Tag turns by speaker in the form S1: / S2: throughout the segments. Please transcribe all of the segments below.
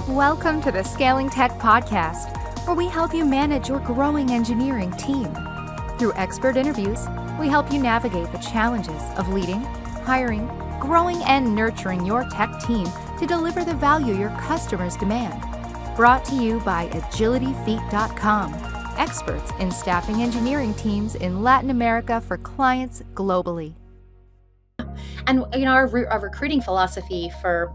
S1: Welcome to the Scaling Tech Podcast, where we help you manage your growing engineering team. Through expert interviews, we help you navigate the challenges of leading, hiring, growing, and nurturing your tech team to deliver the value your customers demand. Brought to you by AgilityFeet.com, experts in staffing engineering teams in Latin America for clients globally.
S2: And our recruiting philosophy for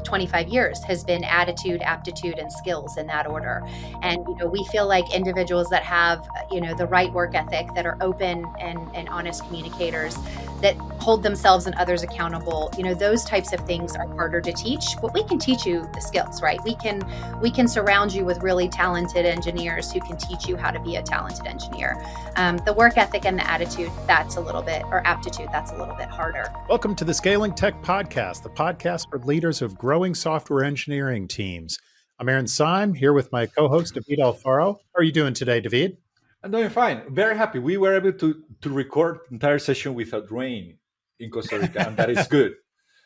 S2: 25 years has been attitude, aptitude, and skills in that order. And we feel like individuals that have the right work ethic, that are open and honest communicators, that hold themselves and others accountable, those types of things are harder to teach, but we can teach you the skills, right? We can surround you with really talented engineers who can teach you how to be a talented engineer. The work ethic and the attitude, aptitude, that's a little bit harder.
S3: Welcome to the Scaling Tech Podcast, the podcast for leaders of growing software engineering teams. I'm Aaron Syme, here with my co-host, David Alfaro. How are you doing today, David?
S4: I'm doing fine. Very happy. We were able to record the entire session without rain in Costa Rica, and that is good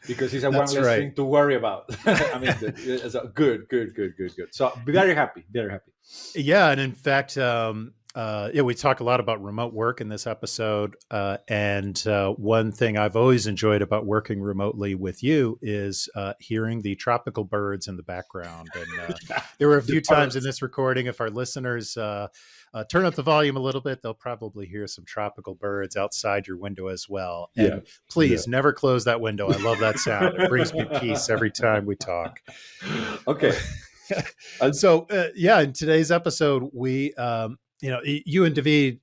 S4: because it's one less thing to worry about. I mean, it's good. So very happy.
S3: Yeah, and in fact, we talk a lot about remote work in this episode, and one thing I've always enjoyed about working remotely with you is hearing the tropical birds in the background. And there were a few times in this recording, if our listeners turn up the volume a little bit, they'll probably hear some tropical birds outside your window as well. And please never close that window. I love that sound. It brings me peace every time we talk.
S4: Okay.
S3: So in today's episode, we you and David,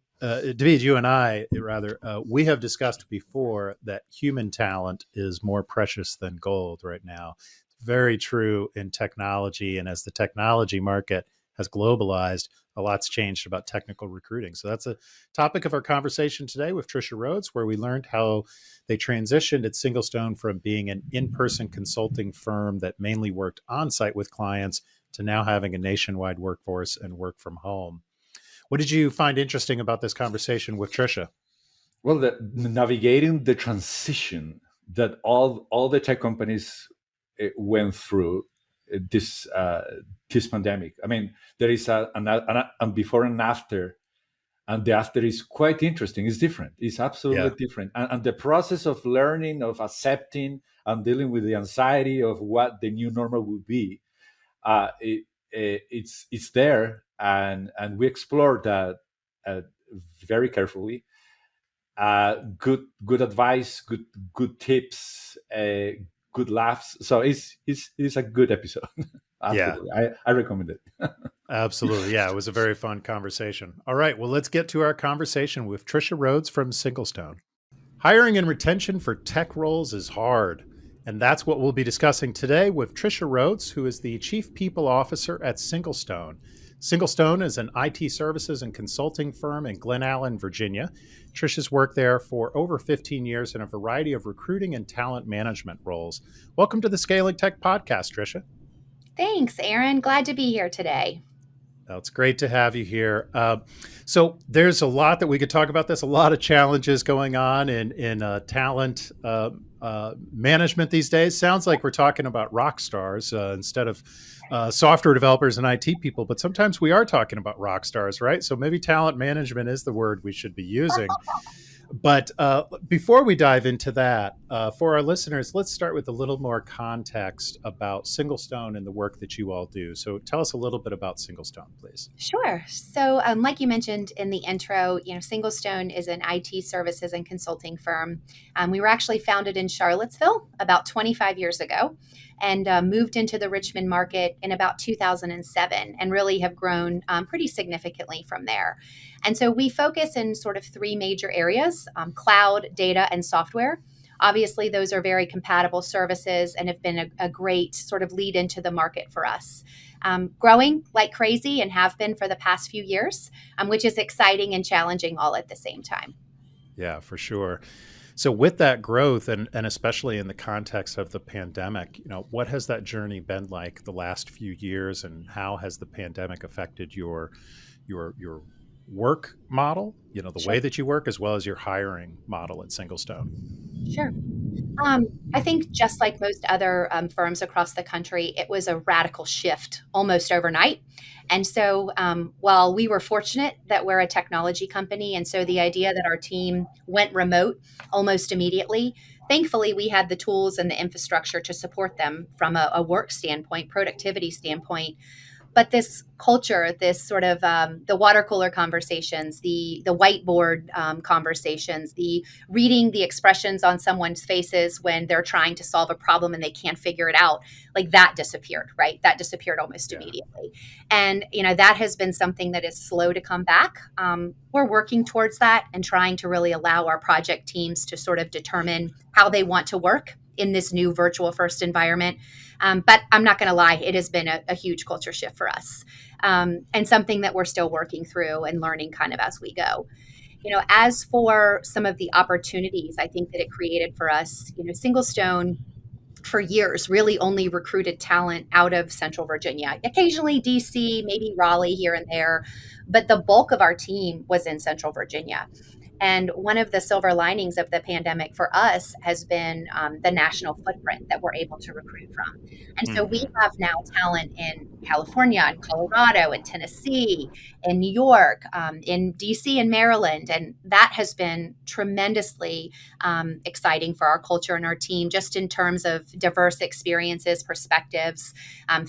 S3: you and I, rather, we have discussed before that human talent is more precious than gold right now. Very true in technology. And as the technology market has globalized, a lot's changed about technical recruiting. So that's a topic of our conversation today with Tricia Rhodes, where we learned how they transitioned at SingleStone from being an in-person consulting firm that mainly worked on-site with clients to now having a nationwide workforce and work from home. What did you find interesting about this conversation with Tricia?
S4: Well, navigating the transition that all the tech companies went through this pandemic. I mean, there is a before and after, and the after is quite interesting. It's different. It's absolutely different. And the process of learning, of accepting, and dealing with the anxiety of what the new normal will be, it's there. And we explored that very carefully. Good advice, good tips, good laughs. So it's a good episode. Absolutely. Yeah. I recommend it.
S3: Absolutely. Yeah, it was a very fun conversation. All right, well, let's get to our conversation with Tricia Rhodes from SingleStone. Hiring and retention for tech roles is hard. And that's what we'll be discussing today with Tricia Rhodes, who is the Chief People Officer at SingleStone. SingleStone is an IT services and consulting firm in Glen Allen, Virginia. Tricia's worked there for over 15 years in a variety of recruiting and talent management roles. Welcome to the Scaling Tech Podcast, Tricia.
S2: Thanks, Aaron. Glad to be here today.
S3: It's great to have you here. So there's a lot that we could talk about. There's a lot of challenges going on in talent management these days. Sounds like we're talking about rock stars instead of software developers and IT people, but sometimes we are talking about rock stars, right? So maybe talent management is the word we should be using. But before we dive into that, for our listeners, let's start with a little more context about SingleStone and the work that you all do. So tell us a little bit about SingleStone, please.
S2: Sure. So like you mentioned in the intro, SingleStone is an IT services and consulting firm. We were actually founded in Charlottesville about 25 years ago and moved into the Richmond market in about 2007 and really have grown pretty significantly from there. And so we focus in sort of three major areas, cloud, data, and software. Obviously, those are very compatible services and have been a great sort of lead into the market for us. Growing like crazy and have been for the past few years, which is exciting and challenging all at the same time.
S3: Yeah, for sure. So with that growth and especially in the context of the pandemic, what has that journey been like the last few years, and how has the pandemic affected your work model, the way that you work, as well as your hiring model at SingleStone?
S2: Sure. I think just like most other firms across the country, it was a radical shift almost overnight. And so, while we were fortunate that we're a technology company, and so the idea that our team went remote almost immediately, thankfully, we had the tools and the infrastructure to support them from a work standpoint, productivity standpoint. But this culture, this sort of the water cooler conversations, the whiteboard conversations, the reading the expressions on someone's faces when they're trying to solve a problem and they can't figure it out, like that disappeared, right? That disappeared almost immediately. And, that has been something that is slow to come back. We're working towards that and trying to really allow our project teams to sort of determine how they want to work in this new virtual first environment. But I'm not going to lie, it has been a huge culture shift for us, and something that we're still working through and learning kind of as we go. As for some of the opportunities I think that it created for us, SingleStone for years really only recruited talent out of Central Virginia, occasionally DC, maybe Raleigh here and there, but the bulk of our team was in Central Virginia. And one of the silver linings of the pandemic for us has been the national footprint that we're able to recruit from. And so we have now talent in California, and Colorado, and Tennessee, in New York, in DC and Maryland. And that has been tremendously exciting for our culture and our team, just in terms of diverse experiences, perspectives,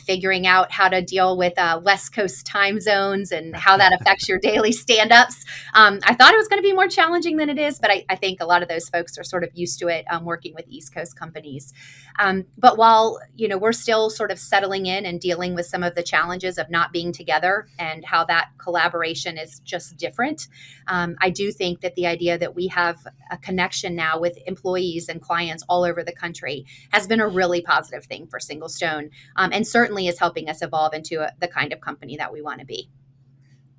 S2: figuring out how to deal with West Coast time zones and how that affects your daily stand-ups. I thought it was going to be more challenging than it is, but I think a lot of those folks are sort of used to it working with East Coast companies. But while, we're still sort of settling in and dealing with some of the challenges of not being together and how that collaboration is just different, I do think that the idea that we have a connection now with employees and clients all over the country has been a really positive thing for SingleStone, and certainly is helping us evolve into the kind of company that we want to be.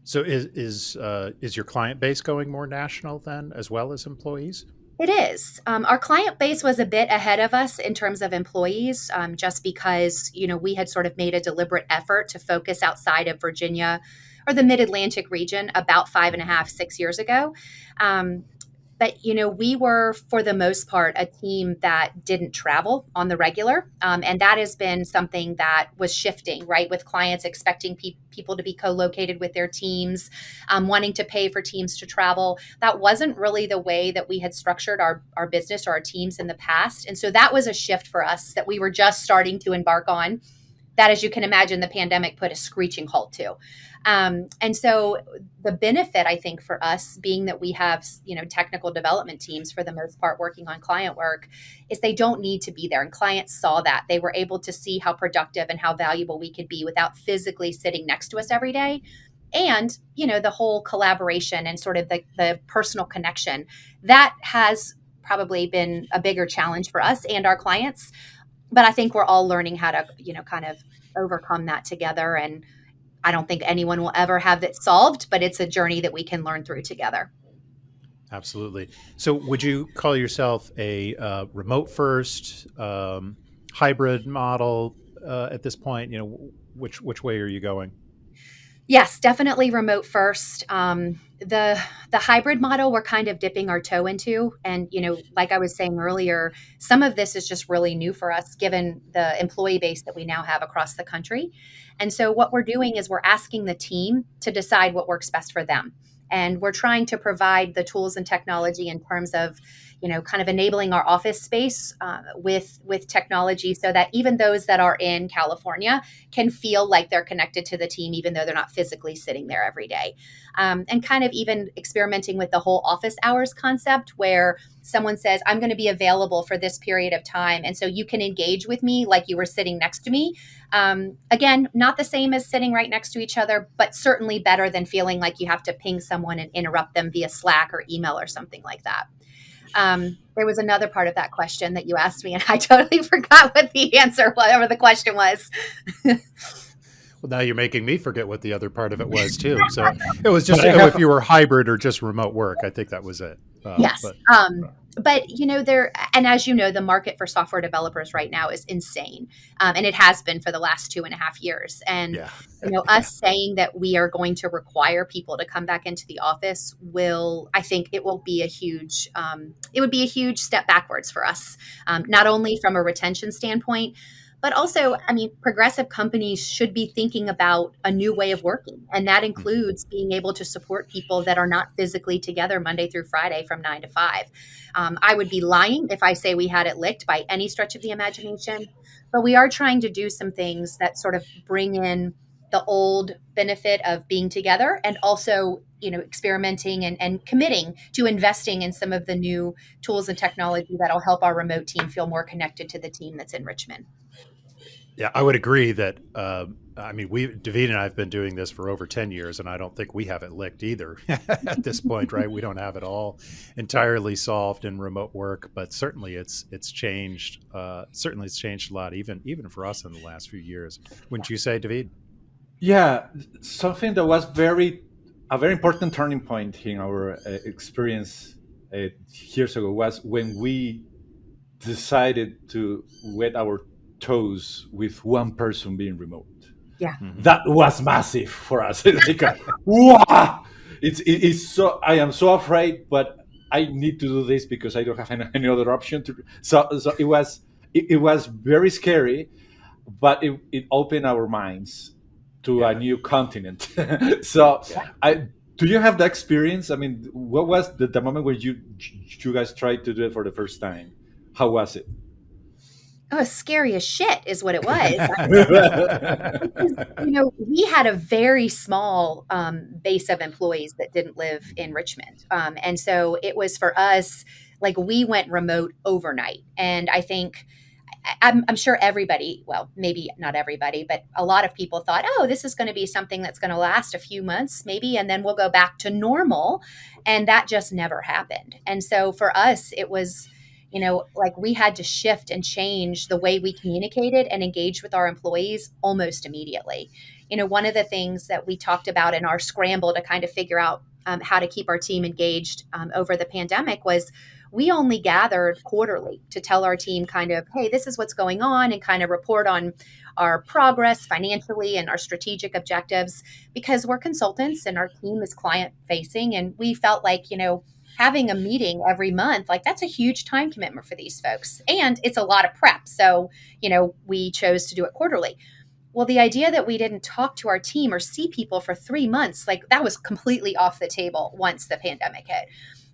S3: So is your client base going more national then, as well as employees?
S2: It is. Our client base was a bit ahead of us in terms of employees, just because, we had sort of made a deliberate effort to focus outside of Virginia or the Mid-Atlantic region about 5.5, 6 years ago. But, we were, for the most part, a team that didn't travel on the regular. And that has been something that was shifting, right? With clients expecting people to be co-located with their teams, wanting to pay for teams to travel. That wasn't really the way that we had structured our business or our teams in the past. And so that was a shift for us that we were just starting to embark on. That, as you can imagine, the pandemic put a screeching halt to. And so the benefit, I think, for us being that we have, technical development teams for the most part working on client work, is they don't need to be there. And clients saw that. They were able to see how productive and how valuable we could be without physically sitting next to us every day. And, the whole collaboration and sort of the personal connection, that has probably been a bigger challenge for us and our clients. But I think we're all learning how to, kind of overcome that together. And I don't think anyone will ever have it solved, but it's a journey that we can learn through together.
S3: Absolutely. So would you call yourself a remote first, hybrid model at this point? Which way are you going?
S2: Yes, definitely remote first. The hybrid model we're kind of dipping our toe into. And, like I was saying earlier, some of this is just really new for us, given the employee base that we now have across the country. And so what we're doing is we're asking the team to decide what works best for them. And we're trying to provide the tools and technology in terms of, kind of enabling our office space with technology, so that even those that are in California can feel like they're connected to the team, even though they're not physically sitting there every day. And kind of even experimenting with the whole office hours concept, where someone says, I'm going to be available for this period of time, and so you can engage with me like you were sitting next to me. Again, not the same as sitting right next to each other, but certainly better than feeling like you have to ping someone and interrupt them via Slack or email or something like that. There was another part of that question that you asked me, and I totally forgot what the answer, whatever the question was.
S3: Well, now you're making me forget what the other part of it was too. So it was just if you were hybrid or just remote work. I think that was it.
S2: Yes. But there, and as you know, the market for software developers right now is insane, and it has been for the last 2.5 years. And
S3: Yeah.
S2: us saying that we are going to require people to come back into the office I think it will be a huge, it would be a huge step backwards for us, not only from a retention standpoint, but also, I mean, progressive companies should be thinking about a new way of working. And that includes being able to support people that are not physically together Monday through Friday from 9 to 5. I would be lying if I say we had it licked by any stretch of the imagination, but we are trying to do some things that sort of bring in the old benefit of being together, and also, experimenting and committing to investing in some of the new tools and technology that'll help our remote team feel more connected to the team that's in Richmond.
S3: Yeah, I would agree that. I mean, David and I have been doing this for over 10 years, and I don't think we have it licked either at this point, right? We don't have it all entirely solved in remote work, but certainly it's changed. Certainly, it's changed a lot, even for us in the last few years. Wouldn't you say, David?
S4: Yeah, something that was a very important turning point in our experience years ago was when we decided to wet our toes with one person being remote.
S2: Yeah.
S3: Mm-hmm.
S4: That was massive for us. Like, wow! It's so, I am so afraid, but I need to do this because I don't have any other option. So it was very scary, but it opened our minds to a new continent. So, do you have that experience? I mean, what was the moment where you guys tried to do it for the first time? How was it?
S2: Oh, scary as shit is what it was. Because, we had a very small base of employees that didn't live in Richmond. And so it was for us, like, we went remote overnight. And I think, I'm sure everybody, well, maybe not everybody, but a lot of people thought, oh, this is going to be something that's going to last a few months, maybe, and then we'll go back to normal. And that just never happened. And so for us, it was, like, we had to shift and change the way we communicated and engaged with our employees almost immediately. One of the things that we talked about in our scramble to kind of figure out how to keep our team engaged over the pandemic was, we only gathered quarterly to tell our team kind of, hey, this is what's going on, and kind of report on our progress financially and our strategic objectives, because we're consultants and our team is client facing. And we felt like, having a meeting every month, like, that's a huge time commitment for these folks. And it's a lot of prep. So, we chose to do it quarterly. Well, the idea that we didn't talk to our team or see people for 3 months, like, that was completely off the table once the pandemic hit.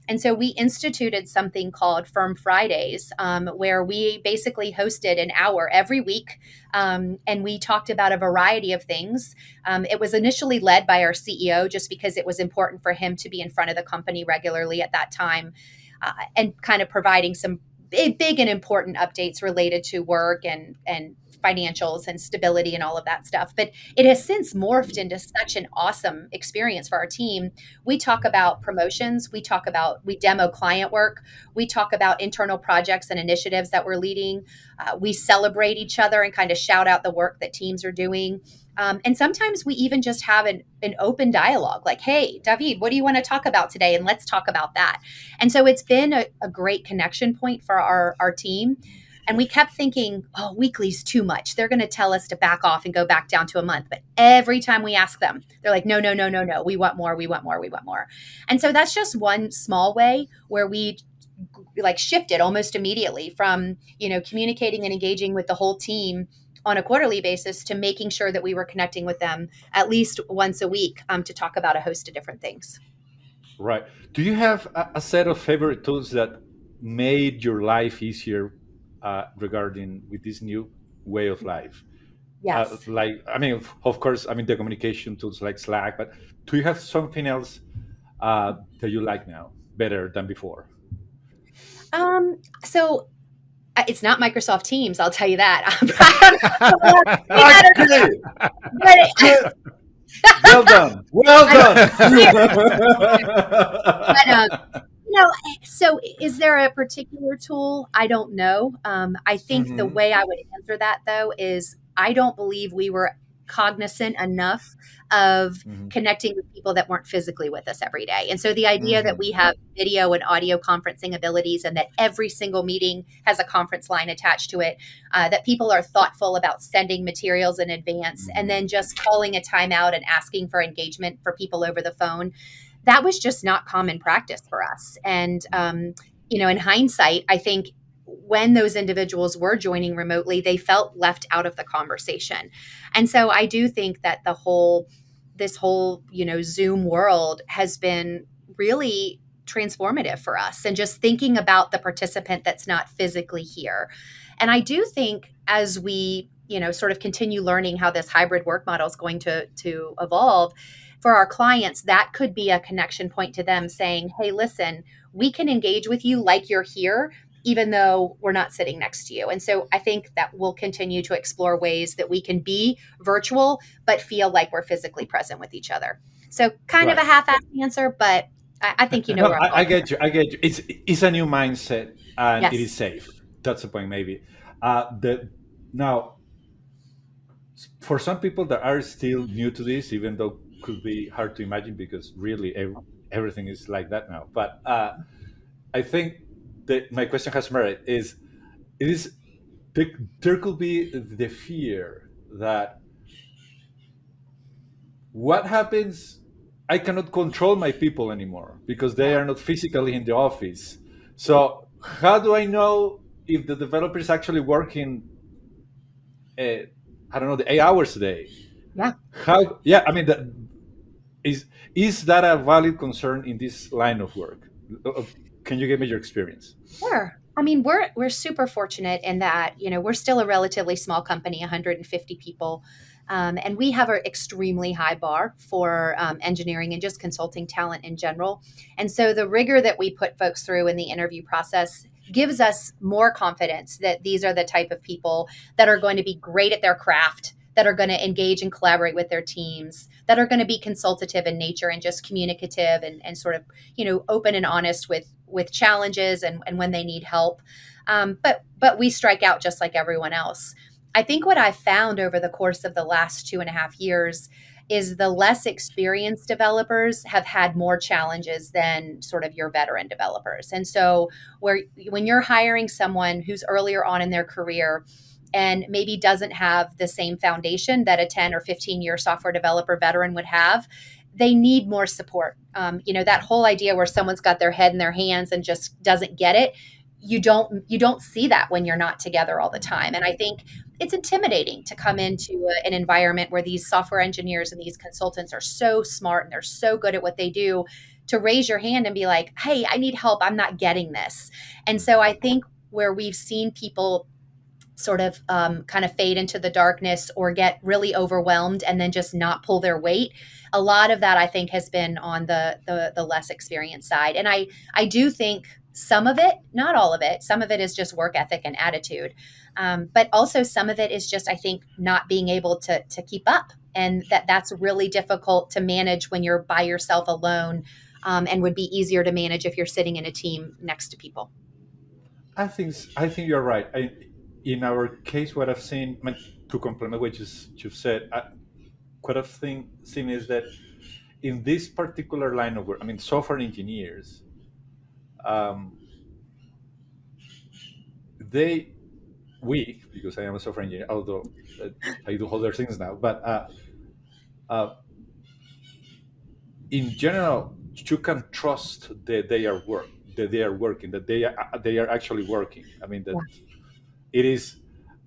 S2: And so we instituted something called Firm Fridays, where we basically hosted an hour every week. And we talked about a variety of things. It was initially led by our CEO, just because it was important for him to be in front of the company regularly at that time, and kind of providing some big and important updates related to work and financials and stability and all of that stuff. But it has since morphed into such an awesome experience for our team. We talk about promotions. We demo client work. We talk about internal projects and initiatives that we're leading. We celebrate each other and kind of shout out the work that teams are doing. And sometimes we even just have an open dialogue, like, hey, David, what do you want to talk about today? And let's talk about that. And so it's been a great connection point for our team. And we kept thinking, oh, weekly's too much. They're going to tell us to back off and go back down to a month. But every time we ask them, they're like, no. We want more. And so that's just one small way where we, like, shifted almost immediately from, communicating and engaging with the whole team on a quarterly basis to making sure that we were connecting with them at least once a week to talk about a host of different things.
S4: Right. Do you have a set of favorite tools that made your life easier regarding with this new way of life?
S2: Yes.
S4: Of course, the communication tools like Slack, but do you have something else that you like now better than before?
S2: So it's not Microsoft Teams, I'll tell you that.
S4: Well done.
S2: But, so is there a particular tool? I don't know. I think the way I would answer that, though, is I don't believe we were cognizant enough of
S4: Mhm.
S2: connecting with people that weren't physically with us every day. And so the idea that we
S4: Mhm.
S2: have video and audio conferencing abilities and that every single meeting has a conference line attached to it, that people are thoughtful about sending materials in advance and then just calling a timeout and asking for engagement for people over the phone, that was just not common practice for us. And, in hindsight, I think when those individuals were joining remotely, they felt left out of the conversation. And so I do think that this whole, Zoom world has been really transformative for us and just thinking about the participant that's not physically here. And I do think as we, sort of continue learning how this hybrid work model is going to evolve for our clients, that could be a connection point to them saying, hey, listen, we can engage with you like you're here, even though we're not sitting next to you. And so I think that we'll continue to explore ways that we can be virtual, but feel like we're physically present with each other. So kind of
S4: Right.
S2: a half-assed answer, but I think you know
S4: No,
S2: where I'm
S4: I
S2: going.
S4: get you. I get you. It's a new mindset, and it is
S2: Yes.
S4: safe. That's the point, maybe. The Now, for some people that are still new to this, even though could be hard to imagine because really everything is like that now. But I think that my question has merit. It is there, there could be the fear that what happens, I cannot control my people anymore because they
S2: Yeah.
S4: are not physically in the office. So how do I know if the developer is actually working, I don't know, the 8 hours a day?
S2: Yeah.
S4: How? Yeah, I mean, is is that a valid concern in this line of work? Can you give me your experience?
S2: Sure. I mean, we're super fortunate in that, we're still a relatively small company, 150 people. And we have an extremely high bar for engineering and just consulting talent in general. And so the rigor that we put folks through in the interview process gives us more confidence that these are the type of people that are going to be great at their craft, that are going to engage and collaborate with their teams, that are going to be consultative in nature and just communicative and sort of, open and honest with challenges and when they need help. But we strike out just like everyone else. I think what I found over the course of the last 2.5 years is the less experienced developers have had more challenges than sort of your veteran developers. And so when you're hiring someone who's earlier on in their career and maybe doesn't have the same foundation that a 10 or 15-year software developer veteran would have, they need more support. That whole idea where someone's got their head in their hands and just doesn't get it, you don't see that when you're not together all the time. And I think it's intimidating to come into an environment where these software engineers and these consultants are so smart and they're so good at what they do, to raise your hand and be like, hey, I need help, I'm not getting this. And so I think where we've seen people sort of kind of fade into the darkness or get really overwhelmed and then just not pull their weight, a lot of that I think has been on the less experienced side. And I do think some of it, not all of it, some of it is just work ethic and attitude, but also some of it is just, I think, not being able to keep up, and that's really difficult to manage when you're by yourself alone, and would be easier to manage if you're sitting in a team next to people.
S4: I think you're right. In our case, what I've seen, I mean, to complement what you've said, what I've seen is that in this particular line of work, I mean, software engineers, um, they because I am a software engineer, although I do other things now, but uh, in general, you can trust that they are working, that they are actually working. I mean that
S2: Yeah.
S4: it is,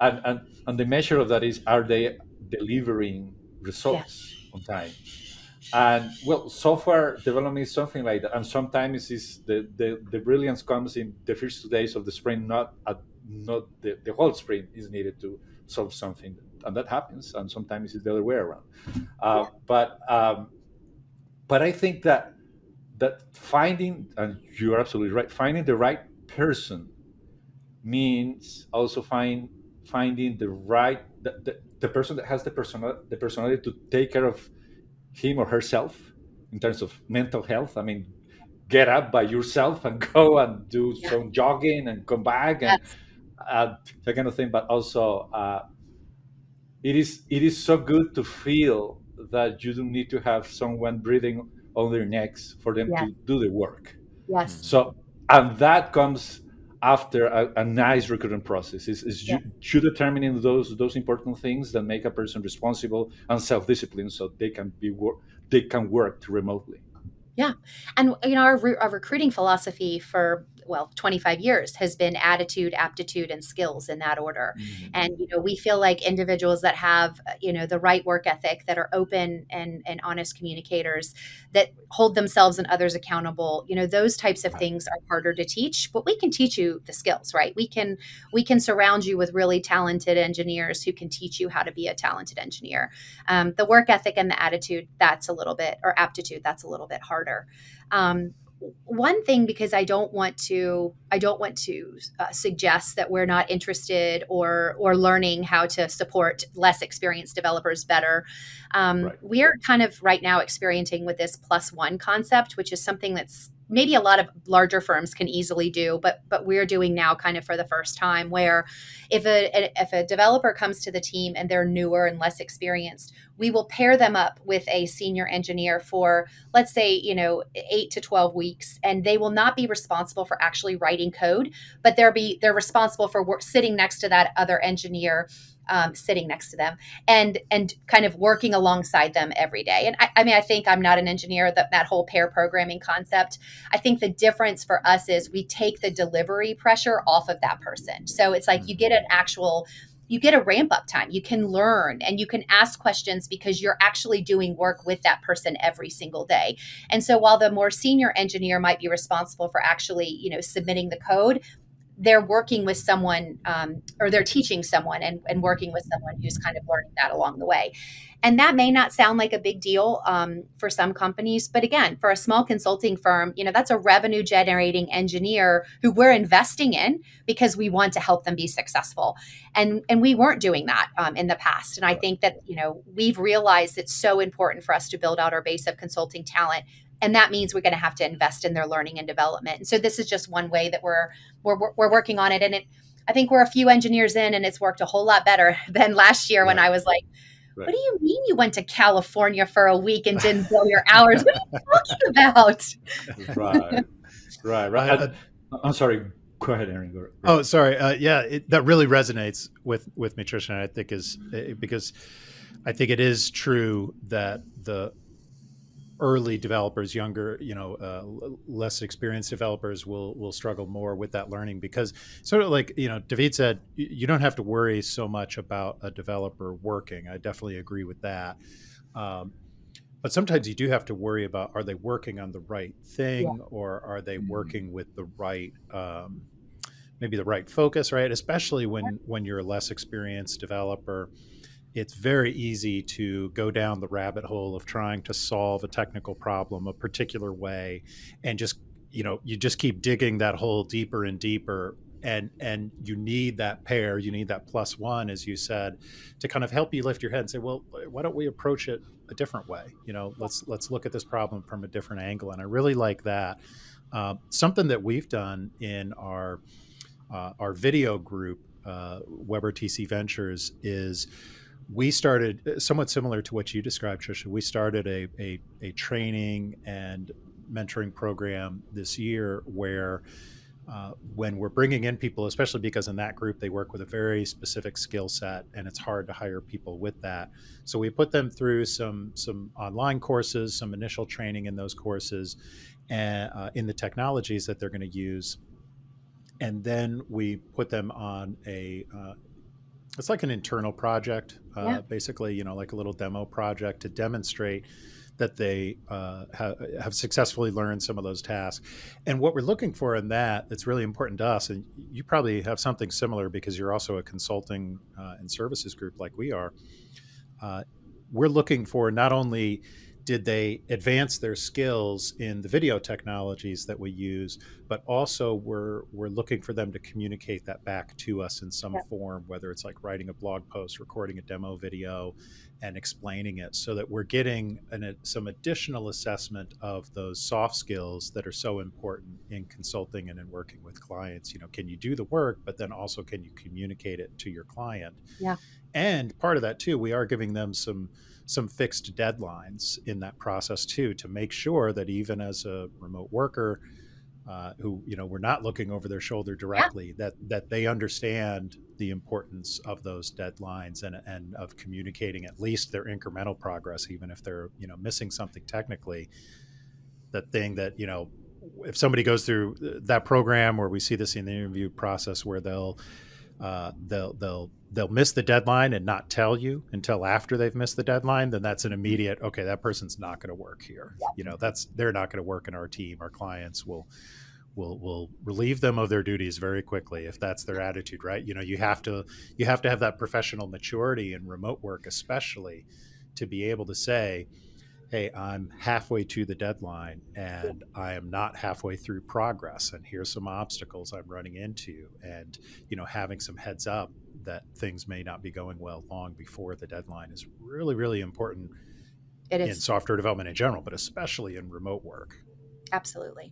S4: and the measure of that is, are they delivering
S2: Yeah.
S4: results on time? And well, software development is something like that, and sometimes is the brilliance comes in the first 2 days of the sprint, not the whole sprint is needed to solve something, and that happens, and sometimes it's the other way around.
S2: Yeah.
S4: But I think that finding, and you are absolutely right, finding the right person means also finding the person that has the personality to take care of him or herself in terms of mental health. I mean, get up by yourself and go and do
S2: Yeah.
S4: some jogging and come back and
S2: Yes.
S4: that kind of thing. But also it is so good to feel that you don't need to have someone breathing on their necks for them
S2: Yes.
S4: to do the work.
S2: Yes.
S4: So, and that comes after a nice recruitment process. Is
S2: Yeah.
S4: you determining those important things that make a person responsible and self-disciplined, so they can work remotely.
S2: Yeah. And, our recruiting philosophy for, well, 25 years has been attitude, aptitude, and skills in that order.
S4: Mhm.
S2: And, we feel like individuals that have, the right work ethic, that are open and honest communicators, that hold themselves and others accountable, those types of
S4: Right.
S2: things are harder to teach, but we can teach you the skills, right? We can surround you with really talented engineers who can teach you how to be a talented engineer. The work ethic and the attitude, that's a little bit, or aptitude, that's a little bit harder. Um, One thing, because I don't want to suggest that we're not interested or learning how to support less experienced developers better.
S4: Right.
S2: We're kind of right now experimenting with this plus one concept, which is something that's maybe a lot of larger firms can easily do, but we're doing now kind of for the first time, where if a developer comes to the team and they're newer and less experienced, we will pair them up with a senior engineer for, let's say, 8 to 12 weeks, and they will not be responsible for actually writing code, but they're responsible for sitting next to that other engineer, sitting next to them, and kind of working alongside them every day. And I mean, I think, I'm not an engineer, that whole pair programming concept, I think the difference for us is we take the delivery pressure off of that person. So it's like you get a ramp up time. You can learn and you can ask questions because you're actually doing work with that person every single day. And so while the more senior engineer might be responsible for actually, submitting the code, they're working with someone, or they're teaching someone and working with someone who's kind of learning that along the way. And that may not sound like a big deal, for some companies, but again, for a small consulting firm, that's a revenue generating engineer who we're investing in because we want to help them be successful. And we weren't doing that, in the past. And I
S4: Right.
S2: think that, we've realized it's so important for us to build out our base of consulting talent. And that means we're going to have to invest in their learning and development. And so this is just one way that we're working on it. And I think we're a few engineers in, and it's worked a whole lot better than last year when
S4: Right.
S2: I was like, "What
S4: Right.
S2: do you mean you went to California for a week and didn't bill your hours? What are you talking about?"
S4: Right. Right. Right.
S3: I,
S4: I'm sorry. Go ahead, Aaron. Go
S3: oh,
S4: ahead.
S3: sorry. Yeah, that really resonates with me, Tricia. And I think because I think it is true that the early developers, younger, less experienced developers will struggle more with that learning because, sort of like David said, you don't have to worry so much about a developer working. I definitely agree with that. Um, but sometimes you do have to worry about, are they working on the right
S2: Yeah.
S3: thing, or are they
S4: Mhm.
S3: working with the right maybe the right focus, right? Especially when you're a less experienced developer, it's very easy to go down the rabbit hole of trying to solve a technical problem a particular way, and just you just keep digging that hole deeper and deeper, and you need that pair, you need that plus one, as you said, to kind of help you lift your head and say, well, why don't we approach it a different way? Let's look at this problem from a different angle. And I really like that. Something that we've done in our video group, WebRTC Ventures, is we started somewhat similar to what you described, Tricia. We started a training and mentoring program this year where, when we're bringing in people, especially because in that group they work with a very specific skill set and it's hard to hire people with that. So we put them through some online courses, some initial training in those courses, and in the technologies that they're going to use, and then we put them on it's like an internal project,
S2: Yeah.
S3: basically, like a little demo project to demonstrate that they have successfully learned some of those tasks. And what we're looking for in that's really important to us, and you probably have something similar because you're also a consulting and services group like we are. Uh, we're looking for not only did they advance their skills in the video technologies that we use, but also we're looking for them to communicate that back to us in some form, whether it's like writing a blog post, recording a demo video, and explaining it, so that we're getting some additional assessment of those soft skills that are so important in consulting and in working with clients. Can you do the work, but then also can you communicate it to your client?
S2: Yeah.
S3: And part of that too, we are giving them some fixed deadlines in that process too, to make sure that even as a remote worker, who we're not looking over their shoulder directly, that they understand the importance of those deadlines, and of communicating at least their incremental progress, even if they're missing something technically. That thing that if somebody goes through that program, where we see this in the interview process, where they'll miss the deadline and not tell you until after they've missed the deadline, then that's an immediate, okay, that person's not going to work here. They're not going to work in our team. Our clients will relieve them of their duties very quickly if that's their attitude, right? You have to have that professional maturity in remote work, especially, to be able to say, hey, I'm halfway to the deadline and I am not halfway through progress, and here's some obstacles I'm running into, and having some heads up that things may not be going well long before the deadline is really, really important. It is in software development in general, but especially in remote work.
S2: Absolutely.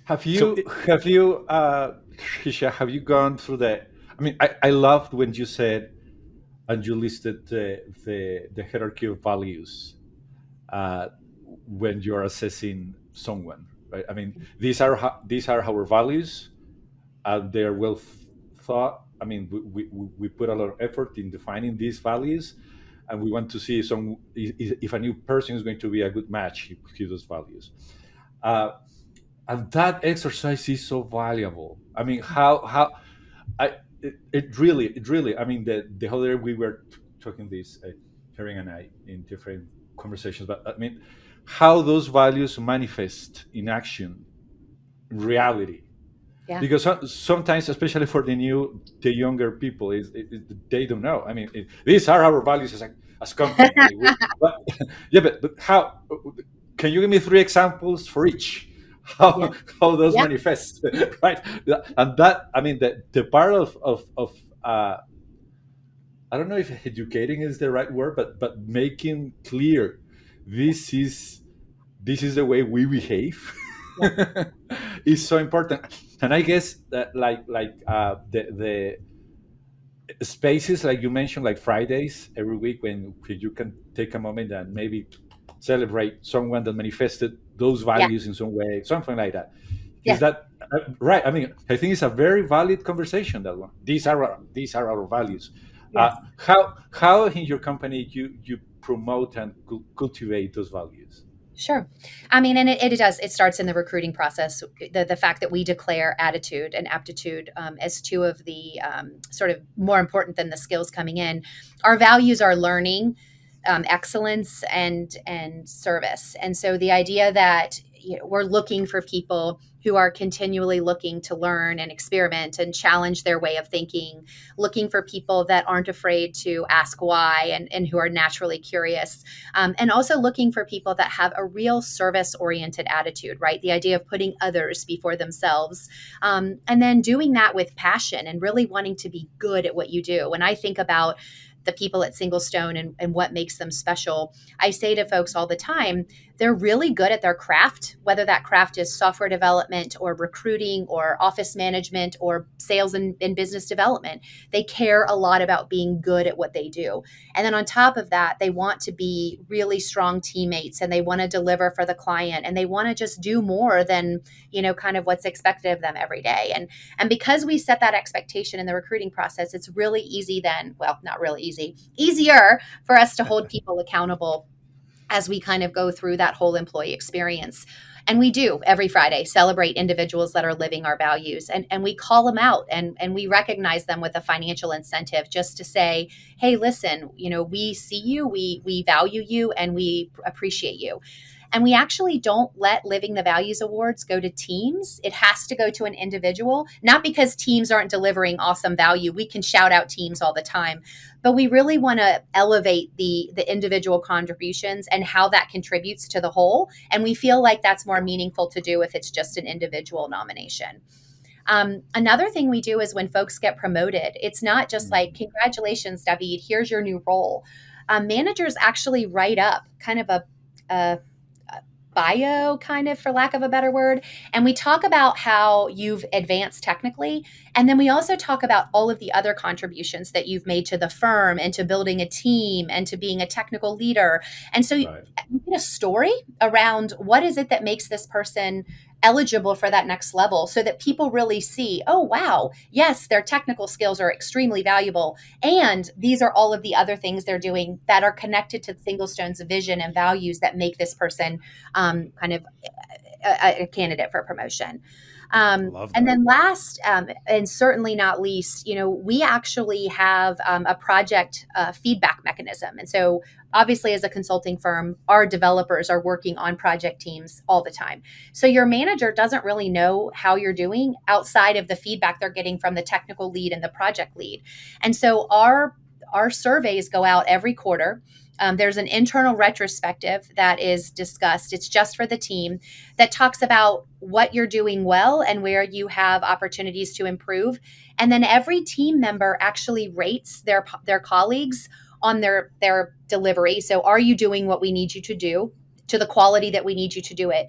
S4: Have you Tricia, have you gone through I loved when you said, and you listed the hierarchy of values when you're assessing someone, right? These are our values. They're well thought. We put a lot of effort in defining these values, and we want to see if a new person is going to be a good match with those values. And that exercise is so valuable. It really, the whole day we were talking this, Arin and I, in different conversations, but how those values manifest in action, in reality. Yeah. Because sometimes, especially for the younger people, they don't know. These are our values as company. but how? Can you give me 3 examples for each? How those manifest, right? And that, the part of I don't know if educating is the right word, but making clear this is the way we behave is so important. And I guess that the spaces like you mentioned, like Fridays every week, when you can take a moment and maybe celebrate someone that manifested those values in some way, something like that. Is that right? I think it's a very valid conversation, that one. These are our values. Yes. How in your company you promote and cultivate those values?
S2: Sure. And it does. It starts in the recruiting process. The fact that we declare attitude and aptitude as 2 of the sort of more important than the skills coming in. Our values are learning, excellence, and service. And so the idea that we're looking for people who are continually looking to learn and experiment and challenge their way of thinking, looking for people that aren't afraid to ask why and who are naturally curious, and also looking for people that have a real service-oriented attitude, right? The idea of putting others before themselves, and then doing that with passion and really wanting to be good at what you do. When I think about the people at SingleStone and what makes them special, I say to folks all the time, they're really good at their craft, whether that craft is software development or recruiting or office management or sales and business development. They care a lot about being good at what they do. And then on top of that, they want to be really strong teammates, and they want to deliver for the client, and they want to just do more than, kind of what's expected of them every day. And because we set that expectation in the recruiting process, it's really easy then, well, not really easy, easier for us to hold people accountable as we kind of go through that whole employee experience. And we do every Friday celebrate individuals that are living our values, and we call them out and we recognize them with a financial incentive, just to say, hey, listen, we see you, we value you, and we appreciate you. And we actually don't let Living the Values Awards go to teams. It has to go to an individual, not because teams aren't delivering awesome value. We can shout out teams all the time, but we really want to elevate the individual contributions and how that contributes to the whole. And we feel like that's more meaningful to do if it's just an individual nomination. Another thing we do is when folks get promoted, it's not just like, congratulations, David, here's your new role. Managers actually write up kind of a bio, kind of, for lack of a better word. And we talk about how you've advanced technically. And then we also talk about all of the other contributions that you've made to the firm and to building a team and to being a technical leader. And so
S4: Right.
S2: you get a story around what is it that makes this person eligible for that next level, so that people really see, oh, wow, yes, their technical skills are extremely valuable. And these are all of the other things they're doing that are connected to SingleStone's vision and values that make this person kind of a candidate for promotion.
S3: Love that.
S2: And then last, and certainly not least, we actually have a project feedback mechanism. And so obviously, as a consulting firm, our developers are working on project teams all the time. So your manager doesn't really know how you're doing outside of the feedback they're getting from the technical lead and the project lead. And so our surveys go out every quarter. There's an internal retrospective that is discussed. It's just for the team, that talks about what you're doing well and where you have opportunities to improve. And then every team member actually rates their colleagues on their delivery. So are you doing what we need you to do, to the quality that we need you to do it?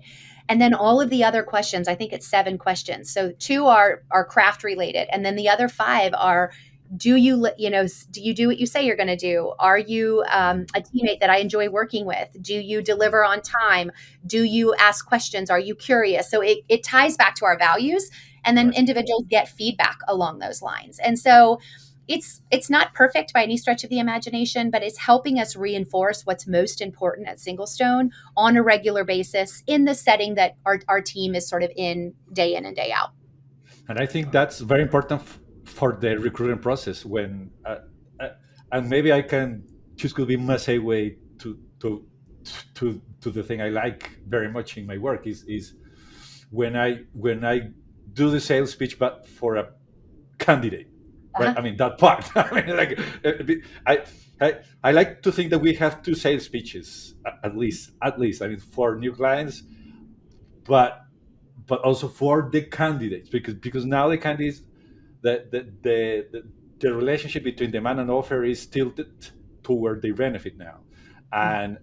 S2: And then all of the other questions, I think it's 7 questions. So 2 are craft related. And then the other 5 are, do you do what you say you're going to do? Are you a teammate that I enjoy working with? Do you deliver on time? Do you ask questions? Are you curious? So it ties back to our values, and then individuals get feedback along those lines. And so it's not perfect by any stretch of the imagination, but it's helping us reinforce what's most important at SingleStone on a regular basis in the setting that our team is sort of in and day out.
S4: And I think that's very important for the recruiting process. When and maybe I can choose could be my segue to the thing I like very much in my work is when I do the sales pitch, but for a candidate. Right. I mean, that part. I mean, like, I like to think that we have 2 sales pitches at least. I mean, for new clients, but also for the candidates, because now the candidates, the relationship between demand and offer is tilted toward the benefit now, and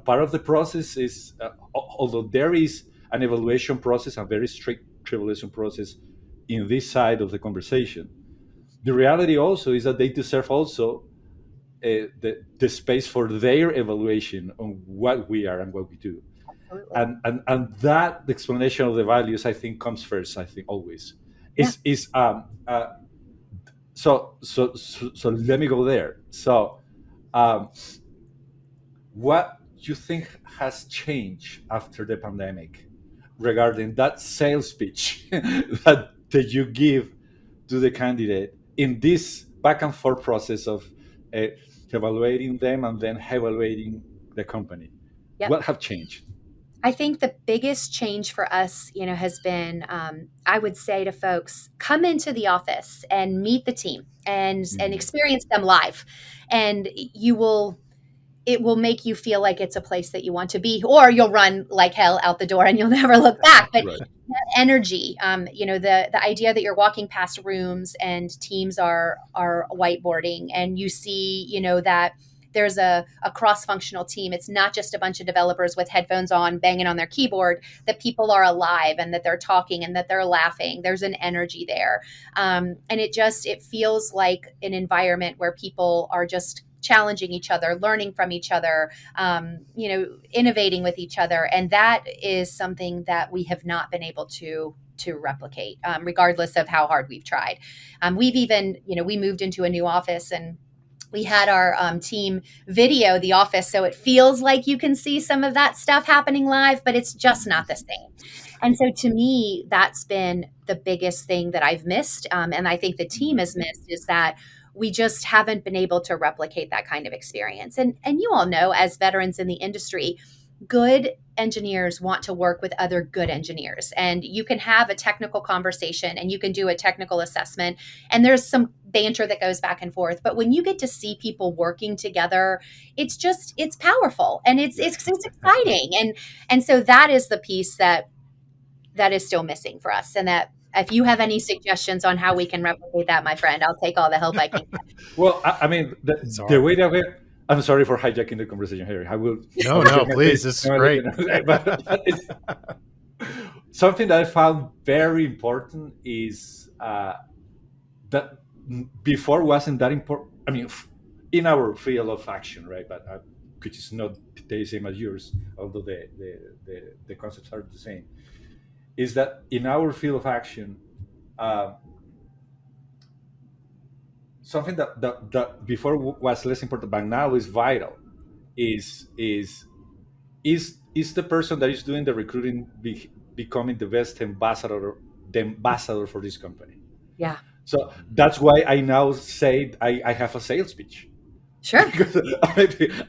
S4: part of the process is, although there is an evaluation process, a very strict evaluation process in this side of the conversation. The reality also is that they deserve also the space for their evaluation on what we are and what we do.
S2: Absolutely.
S4: And that explanation of the values, I think, comes first. I think always so let me go there. So what you think has changed after the pandemic regarding that sales pitch that you give to the candidate in this back and forth process of evaluating them and then evaluating the company?
S2: Yep.
S4: What have changed?
S2: I think the biggest change for us, has been, I would say to folks, come into the office and meet the team and experience them live. And it will make you feel like it's a place that you want to be, or you'll run like hell out the door and you'll never look back. But
S4: Right.
S2: that energy, the idea that you're walking past rooms and teams are whiteboarding, and you see, that there's a cross-functional team. It's not just a bunch of developers with headphones on banging on their keyboard, that people are alive and that they're talking and that they're laughing. There's an energy there. And it feels like an environment where people are just challenging each other, learning from each other, innovating with each other. And that is something that we have not been able to replicate, regardless of how hard we've tried. We've even, we moved into a new office, and we had our team video the office, so it feels like you can see some of that stuff happening live, but it's just not the same. And so to me, that's been the biggest thing that I've missed, and I think the team has missed, is that we just haven't been able to replicate that kind of experience. And you all know, as veterans in the industry, good engineers want to work with other good engineers, and you can have a technical conversation and you can do a technical assessment, and there's some banter that goes back and forth, but when you get to see people working together, it's powerful, and it's exciting, and so that is the piece that is still missing for us. And that, if you have any suggestions on how we can replicate that, my friend, I'll take all the help I can get.
S4: Well, I mean, the way that I'm sorry for hijacking the conversation here. I will.
S3: No, please. This is great.
S4: But it's, something that I found very important is that before wasn't that important. I mean, in our field of action, right? But which is not the same as yours, although the concepts are the same. Is that in our field of action, something that before was less important, but now is vital, is the person that is doing the recruiting becoming the best ambassador for this company.
S2: Yeah.
S4: So that's why I now say I have a sales pitch.
S2: Sure.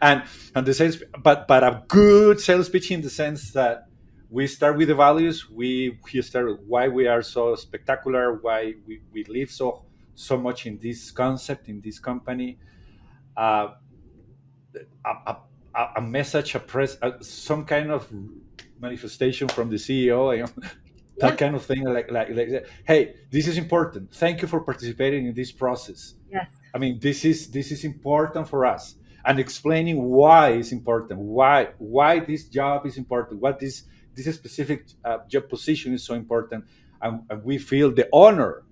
S4: and the sales, but a good sales pitch in the sense that we start with the values. We start with why we are so spectacular, why we live so much in this concept, in this company. A message, some kind of manifestation from the CEO, that kind of thing, like, hey, this is important. Thank you for participating in this process.
S2: Yes.
S4: I mean, this is important for us, and explaining why it's important, why this job is important, what this specific job position is so important, and we feel the honor.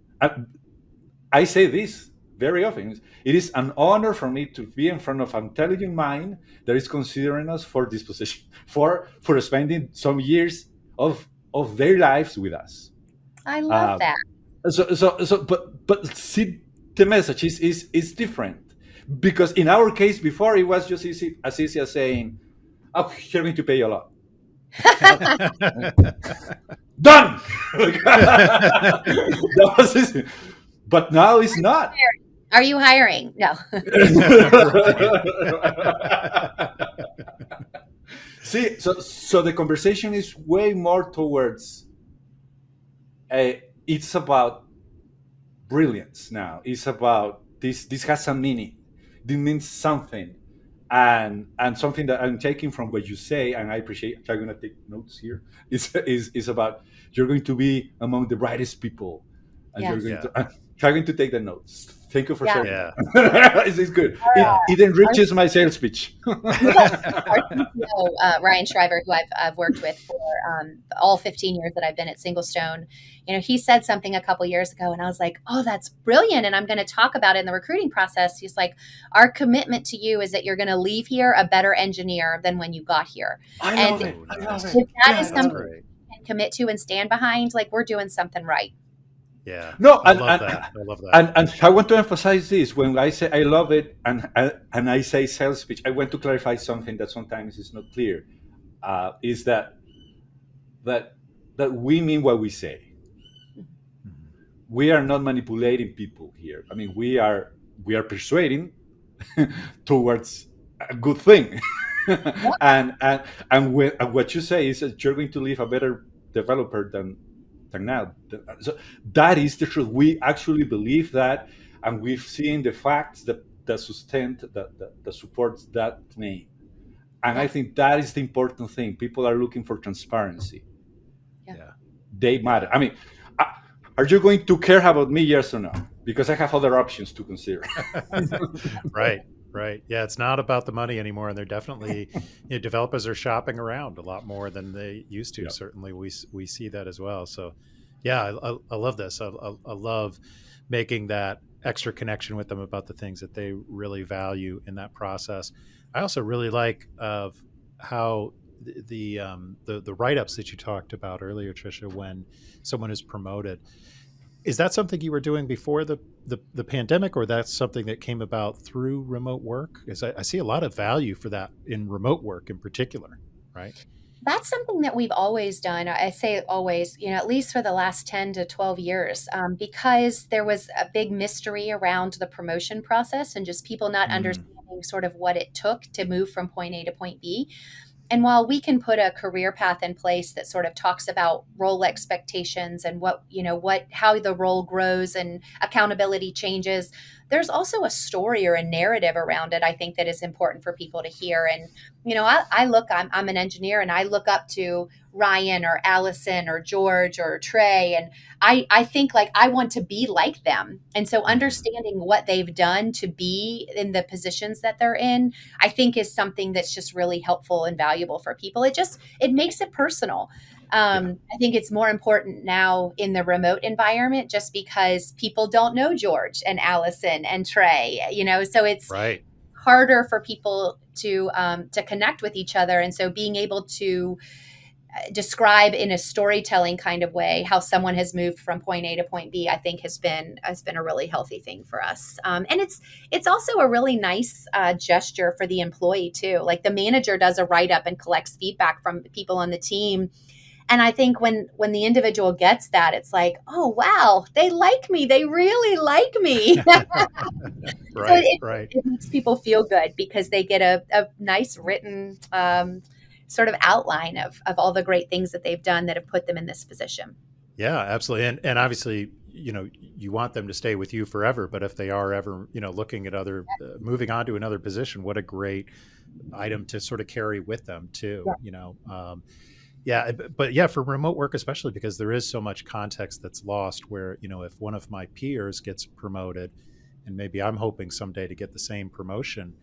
S4: I say this very often. It is an honor for me to be in front of an intelligent mind that is considering us for this position, for spending some years of their lives with us.
S2: I love that.
S4: But see, the message is different, because in our case before it was just as easy as saying, "Oh, you're going to pay a lot." Done. That was easy. But now it's not.
S2: Are you hiring? No.
S4: See, so the conversation is way more towards it's about brilliance now. It's about this has a meaning. This means something. And something that I'm taking from what you say, and I appreciate, I'm going to take notes here, is about you're going to be among the brightest people, and you're going to take the notes. Thank you for sharing.
S3: Yeah.
S4: It's good. It enriches my sales pitch.
S2: Our CTO, Ryan Shriver, who I've worked with for all 15 years that I've been at SingleStone, he said something a couple years ago, and I was like, "Oh, that's brilliant!" And I'm going to talk about it in the recruiting process. He's like, "Our commitment to you is that you're going to leave here a better engineer than when you got here."
S4: I love it.
S2: If that is something you can commit to and stand behind, like, we're doing something right.
S3: Yeah.
S4: No,
S3: I love that.
S4: And I want to emphasize this when I say I love it, and I say sales pitch. I want to clarify something that sometimes is not clear. Is that we mean what we say. We are not manipulating people here. I mean, we are persuading towards a good thing. and what you say is that you're going to leave a better developer than now. So that is the truth. We actually believe that, and we've seen the facts that supports that claim. And I think that is the important thing. People are looking for transparency.
S2: Yeah.
S4: They matter. I mean, are you going to care about me, yes or no? Because I have other options to consider.
S3: Right. Yeah, it's not about the money anymore, and they're definitely developers are shopping around a lot more than they used to. Yep. Certainly, we see that as well. So, yeah, I love this. I love making that extra connection with them about the things that they really value in that process. I also really like how the write-ups that you talked about earlier, Tricia, when someone is promoted. Is that something you were doing before the pandemic, or that's something that came about through remote work? Because I see a lot of value for that in remote work in particular, right?
S2: That's something that we've always done. I say always, at least for the last 10 to 12 years, because there was a big mystery around the promotion process and just people not understanding sort of what it took to move from point A to point B. And while we can put a career path in place that sort of talks about role expectations and how the role grows and accountability changes, there's also a story or a narrative around it, I think, that is important for people to hear. And, I'm an engineer, and I look up to Ryan or Allison or George or Trey. And I think, like, I want to be like them. And so understanding what they've done to be in the positions that they're in, I think, is something that's just really helpful and valuable for people. It makes it personal. I think it's more important now in the remote environment, just because people don't know George and Allison and Trey, so it's
S3: Right.
S2: harder for people to connect with each other. And so being able to describe in a storytelling kind of way how someone has moved from point A to point B, I think has been a really healthy thing for us. And it's also a really nice gesture for the employee too. Like, the manager does a write up and collects feedback from people on the team. And I think when the individual gets that, it's like, oh wow, they like me. They really like me.
S3: Right.
S2: So
S3: Right.
S2: it makes people feel good because they get a nice written sort of outline of all the great things that they've done that have put them in this position.
S3: Yeah, absolutely. And obviously, you want them to stay with you forever, but if they are ever, looking at other, moving on to another position, what a great item to sort of carry with them too, yeah, but yeah, for remote work, especially because there is so much context that's lost where, if one of my peers gets promoted and maybe I'm hoping someday to get the same promotion,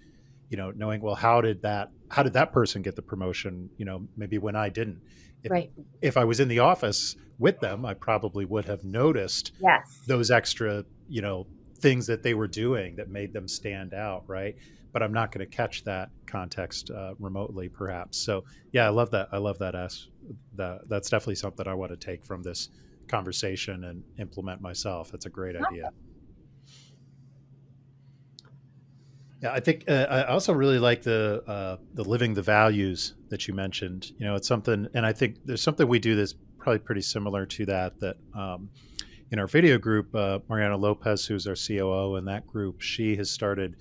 S3: knowing, well, how did that person get the promotion, maybe when I didn't. if
S2: Right.
S3: if I was in the office with them, I probably would have noticed
S2: Yes.
S3: those extra, things that they were doing that made them stand out, right? But I'm not going to catch that context remotely, perhaps. So yeah, I love that. I love that. That's definitely something I want to take from this conversation and implement myself. That's a great idea. Yeah, I think I also really like the living the values that you mentioned. It's something, and I think there's something we do that's probably pretty similar to that. That in our video group, Mariana Lopez, who's our COO in that group, she has started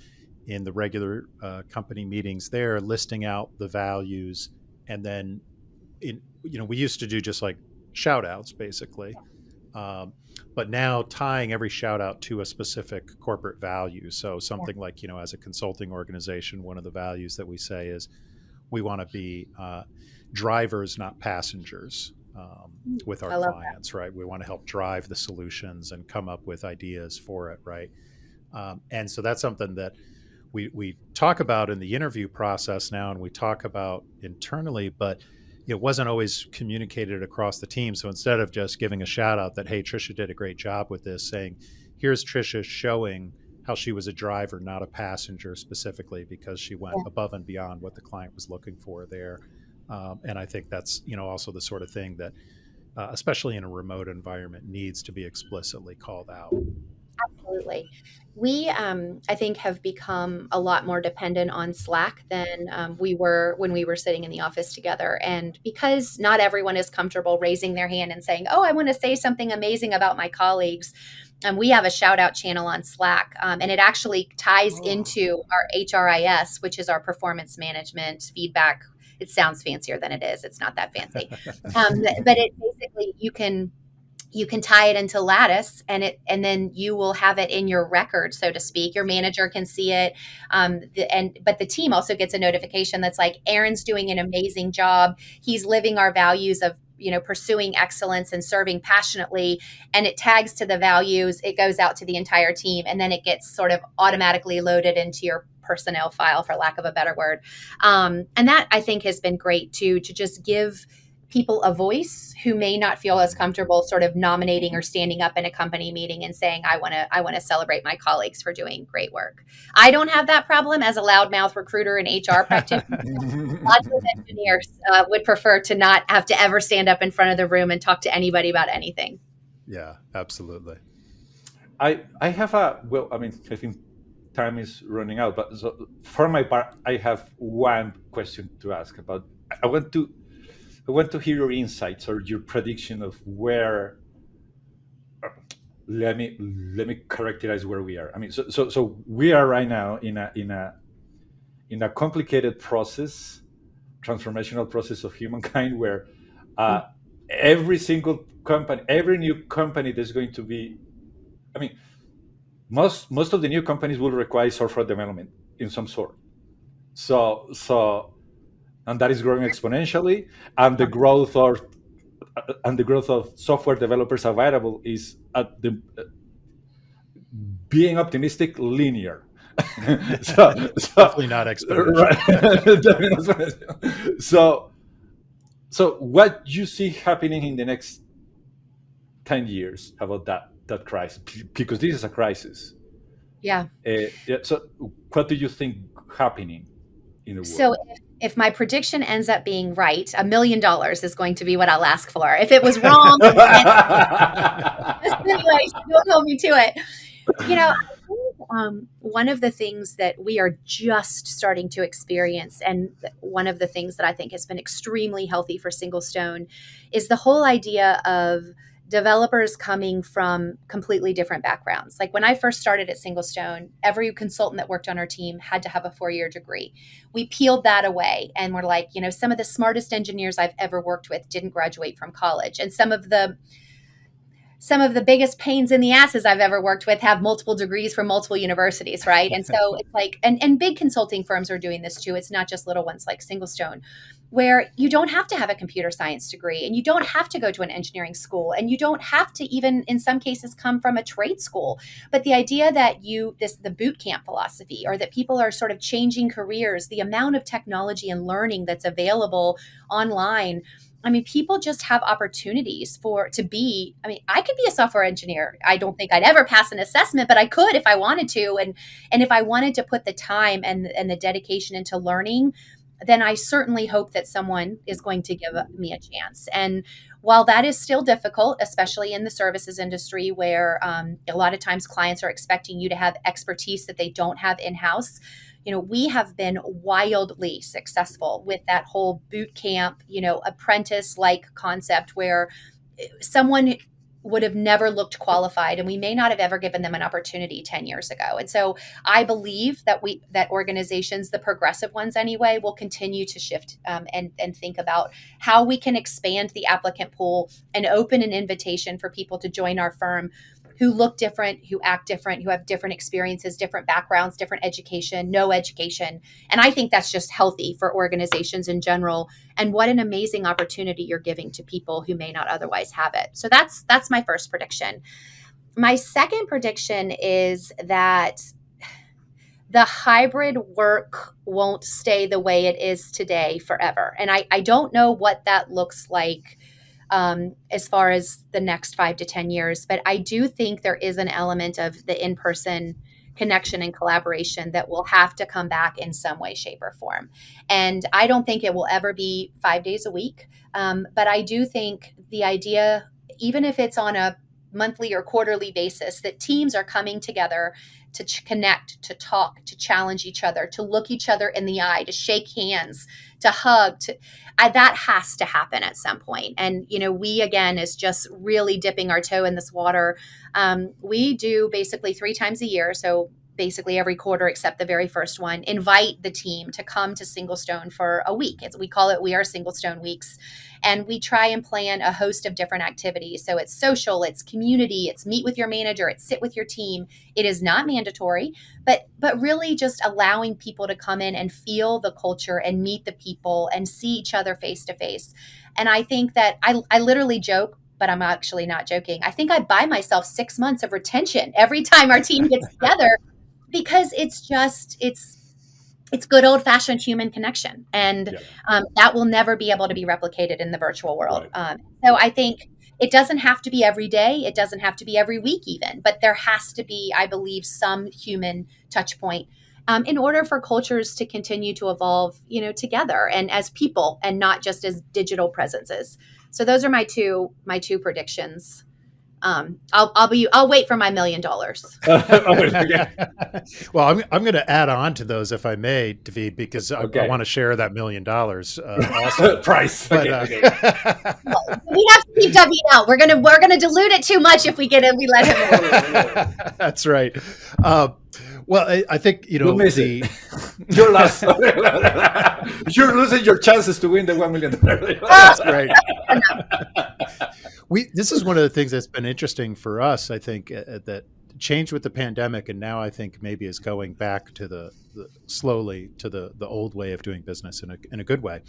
S3: in the regular company meetings there, listing out the values, and then we used to do just like shout outs basically. But now tying every shout out to a specific corporate value. So something like, as a consulting organization, one of the values that we say is we want to be drivers, not passengers, with our
S2: I love
S3: clients, right? We want to help drive the solutions and come up with ideas for it, right? And so that's something that we talk about in the interview process now, and we talk about internally, but it wasn't always communicated across the team. So instead of just giving a shout out that, hey, Tricia did a great job with this, saying, here's Tricia showing how she was a driver, not a passenger specifically, because she went above and beyond what the client was looking for there. And I think that's, also the sort of thing that, especially in a remote environment, needs to be explicitly called out.
S2: Absolutely. We, I think, have become a lot more dependent on Slack than we were when we were sitting in the office together. And because not everyone is comfortable raising their hand and saying, oh, I want to say something amazing about my colleagues, we have a shout out channel on Slack. And it actually ties into our HRIS, which is our performance management feedback. It sounds fancier than it is. It's not that fancy. But it basically, you can tie it into Lattice, and then you will have it in your record, so to speak. Your manager can see it, but the team also gets a notification that's like, Arin's doing an amazing job. He's living our values of pursuing excellence and serving passionately, and it tags to the values. It goes out to the entire team, and then it gets sort of automatically loaded into your personnel file, for lack of a better word. And that, I think, has been great too, to just give people a voice who may not feel as comfortable sort of nominating or standing up in a company meeting and saying, I want to celebrate my colleagues for doing great work. I don't have that problem as a loudmouth recruiter and HR practitioner. Lots of engineers would prefer to not have to ever stand up in front of the room and talk to anybody about anything.
S3: Yeah, absolutely.
S4: I have I think time is running out, but so for my part, I have one question to ask about. I want to hear your insights or your prediction of where. Let me characterize where we are. I mean, so we are right now in a complicated process, transformational process of humankind where every single company, every new company that's going to be, I mean, most of the new companies will require software development in some sort. So and that is growing exponentially, and the growth of software developers available is at the being optimistic linear.
S3: Definitely not exponential.
S4: Right. So what you see happening in the next 10 years about that crisis, because this is a crisis.
S2: Yeah.
S4: So what do you think happening in the world?
S2: So if my prediction ends up being right, $1 million is going to be what I'll ask for. If it was wrong, anyway, don't hold me to it. I think one of the things that we are just starting to experience, and one of the things that I think has been extremely healthy for SingleStone, is the whole idea of developers coming from completely different backgrounds. Like when I first started at SingleStone, every consultant that worked on our team had to have a 4-year degree. We peeled that away and we're like, some of the smartest engineers I've ever worked with didn't graduate from college. And some of the biggest pains in the asses I've ever worked with have multiple degrees from multiple universities, right? And so it's like, and big consulting firms are doing this too. It's not just little ones like SingleStone, where you don't have to have a computer science degree and you don't have to go to an engineering school and you don't have to even, in some cases, come from a trade school. But the idea that the boot camp philosophy, or that people are sort of changing careers, the amount of technology and learning that's available online, I mean, people just have opportunities I could be a software engineer. I don't think I'd ever pass an assessment, but I could if I wanted to. And if I wanted to put the time and the dedication into learning, then I certainly hope that someone is going to give me a chance. And while that is still difficult, especially in the services industry, where a lot of times clients are expecting you to have expertise that they don't have in-house, we have been wildly successful with that whole boot camp, apprentice-like concept where someone would have never looked qualified and we may not have ever given them an opportunity 10 years ago. And so I believe that organizations, the progressive ones anyway, will continue to shift and think about how we can expand the applicant pool and open an invitation for people to join our firm who look different, who act different, who have different experiences, different backgrounds, different education, no education. And I think that's just healthy for organizations in general. And what an amazing opportunity you're giving to people who may not otherwise have it. So that's my first prediction. My second prediction is that the hybrid work won't stay the way it is today forever. And I don't know what that looks like as far as the next 5 to 10 years. But I do think there is an element of the in-person connection and collaboration that will have to come back in some way, shape, or form. And I don't think it will ever be 5 days a week. But I do think the idea, even if it's on a monthly or quarterly basis, that teams are coming together to connect, to talk, to challenge each other, to look each other in the eye, to shake hands, to hug, that has to happen at some point. And, we, again, is just really dipping our toe in this water. We do basically 3 times a year. So basically every quarter except the very first one, invite the team to come to SingleStone for a week. We call it We Are SingleStone Weeks. And we try and plan a host of different activities. So it's social, it's community, it's meet with your manager, it's sit with your team. It is not mandatory, but really just allowing people to come in and feel the culture and meet the people and see each other face to face. And I think that I literally joke, but I'm actually not joking. I think I buy myself 6 months of retention every time our team gets together, because it's good old fashioned human connection. And that will never be able to be replicated in the virtual world. Right. So I think it doesn't have to be every day. It doesn't have to be every week even, but there has to be, I believe, some human touch point in order for cultures to continue to evolve, together and as people and not just as digital presences. So those are my two predictions. I'll wait for my $1 million.
S3: Well, I'm going to add on to those, if I may, David, because I want to share that $1 million also.
S4: Price.
S3: But,
S2: we have to keep David out. We're gonna dilute it too much if we let him.
S3: That's right. Well, I think
S4: You're lost. You're losing your chances to win the $1 million.
S3: That's great. This is one of the things that's been interesting for us. I think that changed with the pandemic, and now I think maybe is going back to the slowly to the old way of doing business in a good way.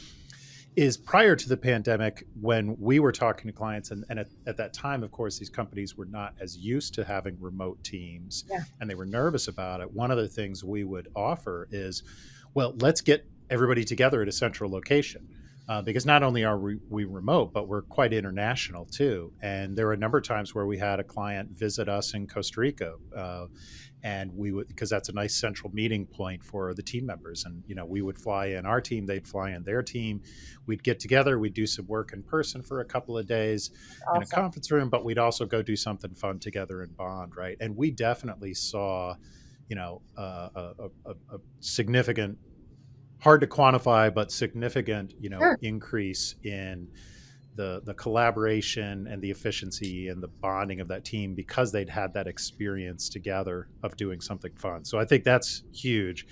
S3: Is prior to the pandemic, when we were talking to clients, and at that time, of course, these companies were not as used to having remote teams, and they were nervous about it. One of the things we would offer is, well, let's get everybody together at a central location. Because not only are we remote, but we're quite international too. And there were a number of times where we had a client visit us in Costa Rica, and we would, because that's a nice central meeting point for the team members. And we would fly in our team, they'd fly in their team. We'd get together, we'd do some work in person for a couple of days in a conference room, but we'd also go do something fun together and bond, right? And we definitely saw, a significant, hard to quantify, but significant, increase in the collaboration and the efficiency and the bonding of that team because they'd had that experience together of doing something fun. So I think that's huge.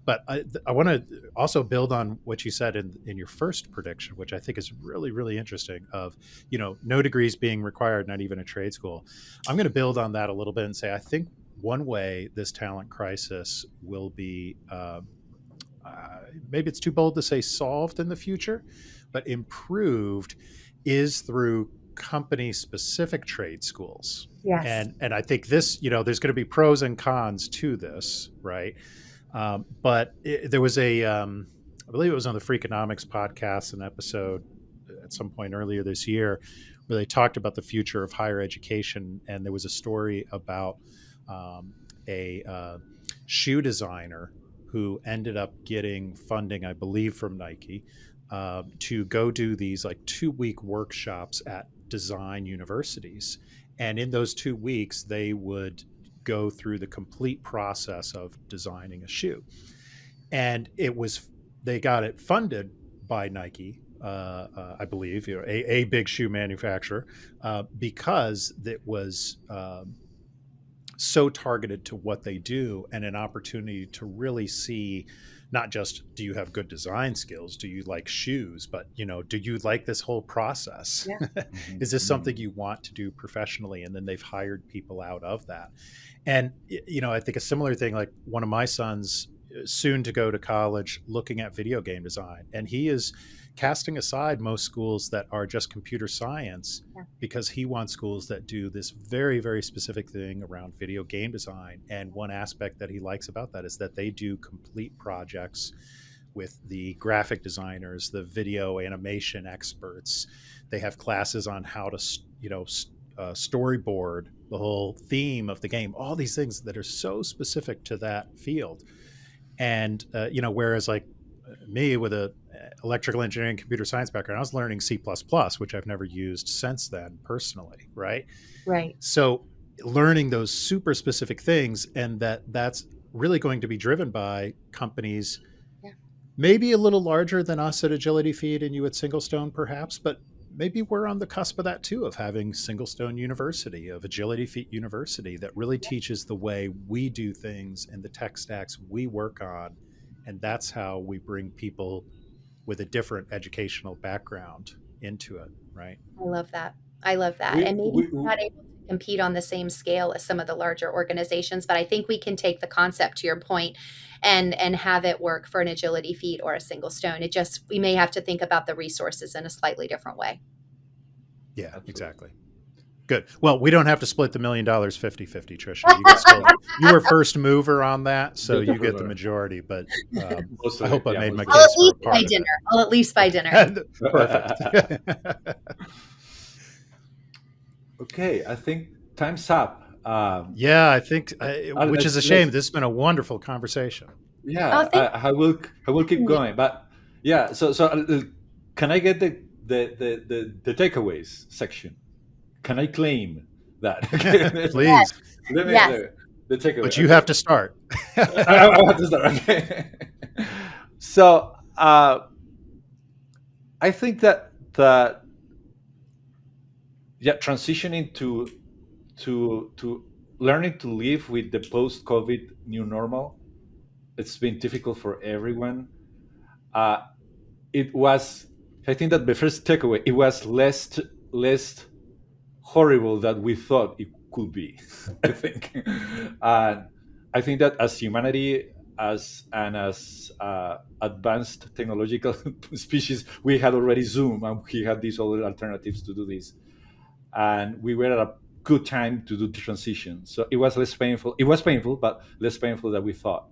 S3: But I want to also build on what you said in your first prediction, which I think is really, really interesting, of, no degrees being required, not even a trade school. I'm going to build on that a little bit and say, I think one way this talent crisis will be, maybe it's too bold to say solved in the future, but improved, is through company-specific trade schools.
S2: Yes.
S3: And I think this, there's going to be pros and cons to this, right? But there was I believe it was on the Freakonomics podcast, an episode at some point earlier this year, where they talked about the future of higher education. And there was a story about a shoe designer who ended up getting funding, I believe, from Nike, to go do these 2-week workshops at design universities. And in those 2 weeks, they would go through the complete process of designing a shoe. And they got it funded by Nike, I believe, a big shoe manufacturer, because it was so targeted to what they do, and an opportunity to really see not just, do you have good design skills, do you like shoes, but do you like this whole process? Is this something you want to do professionally? And then they've hired people out of that. And I think a similar thing, like one of my sons, soon to go to college, looking at video game design, and he is casting aside most schools that are just computer science, because he wants schools that do this very, very specific thing around video game design. And one aspect that he likes about that is that they do complete projects with the graphic designers, the video animation experts. They have classes on how to, storyboard the whole theme of the game, all these things that are so specific to that field. And, whereas me with a electrical engineering computer science background, I was learning C++, which I've never used since then personally. Right. So learning those super specific things, and that's really going to be driven by companies, maybe a little larger than us at Agility Feed and you at SingleStone perhaps, but maybe we're on the cusp of that too, of having SingleStone University, of Agility Feet University, that really teaches the way we do things and the tech stacks we work on. And that's how we bring people with a different educational background into it, right?
S2: I love that. And maybe we're not able to compete on the same scale as some of the larger organizations, but I think we can take the concept, to your point, and have it work for an Agility Feed or a SingleStone. We may have to think about the resources in a slightly different way.
S3: Yeah, absolutely. Exactly. Good. Well, we don't have to split the $1 million 50-50, Tricia. You were first mover on that, so you get the majority. But I hope I made my case for a part of it.
S2: I'll at least buy dinner.
S3: Perfect.
S4: Okay, I think time's up.
S3: I think, which is a shame. This has been a wonderful conversation.
S4: Yeah, I will keep going, but yeah. So can I get the takeaways section? Can I claim that?
S3: Please.
S4: The takeaway.
S3: But you have to start.
S4: I have to start. Okay. So I think that transitioning to learning to live with the post-COVID new normal it's been difficult for everyone. It was, I think that the first takeaway, it was less horrible than we thought it could be. I think, and I think that as humanity, as advanced technological species, we had already Zoom and we had these other alternatives to do this, and we were at a good time to do the transition. So it was less painful. It was painful, but less painful than we thought.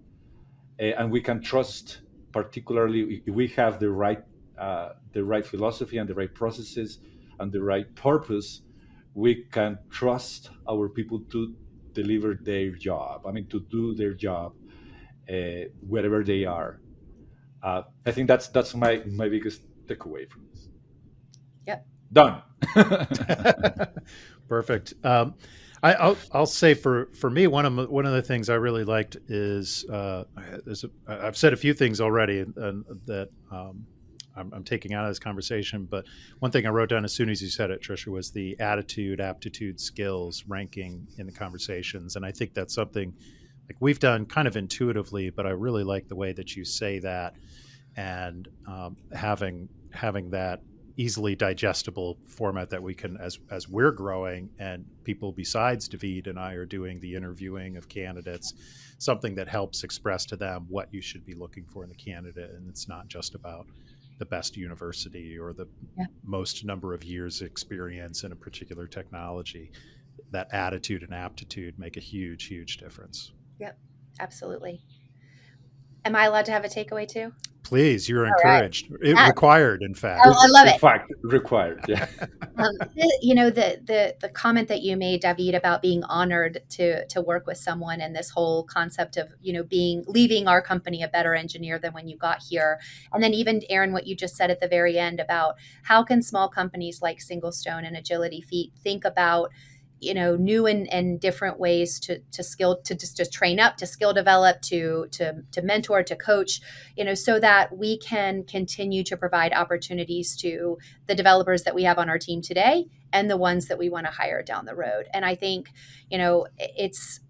S4: And we can trust, particularly if we have the right philosophy and the right processes and the right purpose, we can trust our people to deliver their job. I mean, to do their job wherever they are. I think that's my biggest takeaway from this.
S2: Yep.
S4: Done.
S3: Perfect. I'll say for me, one of the things I really liked is I've said a few things already and that I'm taking out of this conversation, but one thing I wrote down as soon as you said it, Tricia, was the attitude, aptitude, skills ranking in the conversations, and I think that's something like we've done kind of intuitively, but I really like the way that you say that, and having that easily digestible format that we can, as we're growing and people besides David and I are doing the interviewing of candidates, something that helps express to them what you should be looking for in the candidate. And it's not just about the best university or the most number of years experience in a particular technology. That attitude and aptitude make a huge, huge difference.
S2: Yep, absolutely. Am I allowed to have a takeaway too?
S3: Please, you're
S2: All
S3: encouraged.
S2: Right.
S3: Required, in fact.
S2: I love it.
S4: In fact, required. Yeah.
S2: The comment that you made, David, about being honored to work with someone, and this whole concept of leaving our company a better engineer than when you got here, and then even Arin, what you just said at the very end about how can small companies like SingleStone and Agility Feet think about new and different ways to train up, to skill develop, to mentor, to coach, so that we can continue to provide opportunities to the developers that we have on our team today and the ones that we want to hire down the road. And I think, it's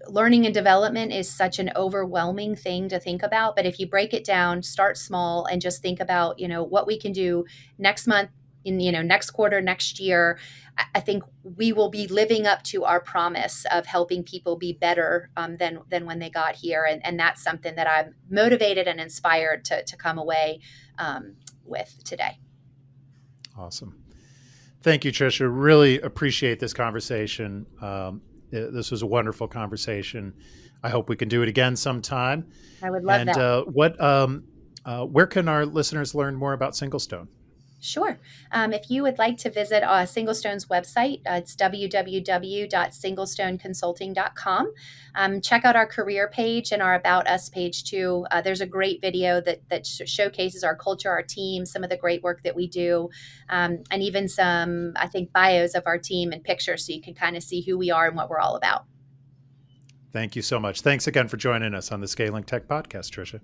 S2: learning and development is such an overwhelming thing to think about. But if you break it down, start small and just think about, what we can do next month, in next quarter, next year, I think we will be living up to our promise of helping people be better than when they got here. And that's something that I'm motivated and inspired to come away with today.
S3: Awesome. Thank you, Tricia. Really appreciate this conversation. This was a wonderful conversation. I hope we can do it again sometime.
S2: I would love that.
S3: Where can our listeners learn more about SingleStone?
S2: Sure. If you would like to visit SingleStone's website, it's www.singlestoneconsulting.com. Check out our career page and our About Us page too. There's a great video that showcases our culture, our team, some of the great work that we do, and even some, I think, bios of our team and pictures so you can kind of see who we are and what we're all about.
S3: Thank you so much. Thanks again for joining us on the Scaling Tech Podcast, Tricia.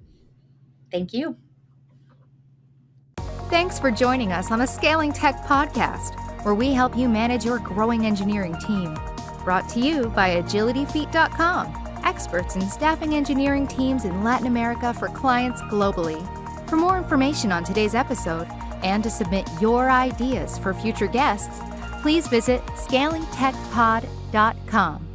S2: Thank you.
S1: Thanks for joining us on the Scaling Tech Podcast, where we help you manage your growing engineering team. Brought to you by AgilityFeet.com, experts in staffing engineering teams in Latin America for clients globally. For more information on today's episode and to submit your ideas for future guests, please visit ScalingTechPod.com.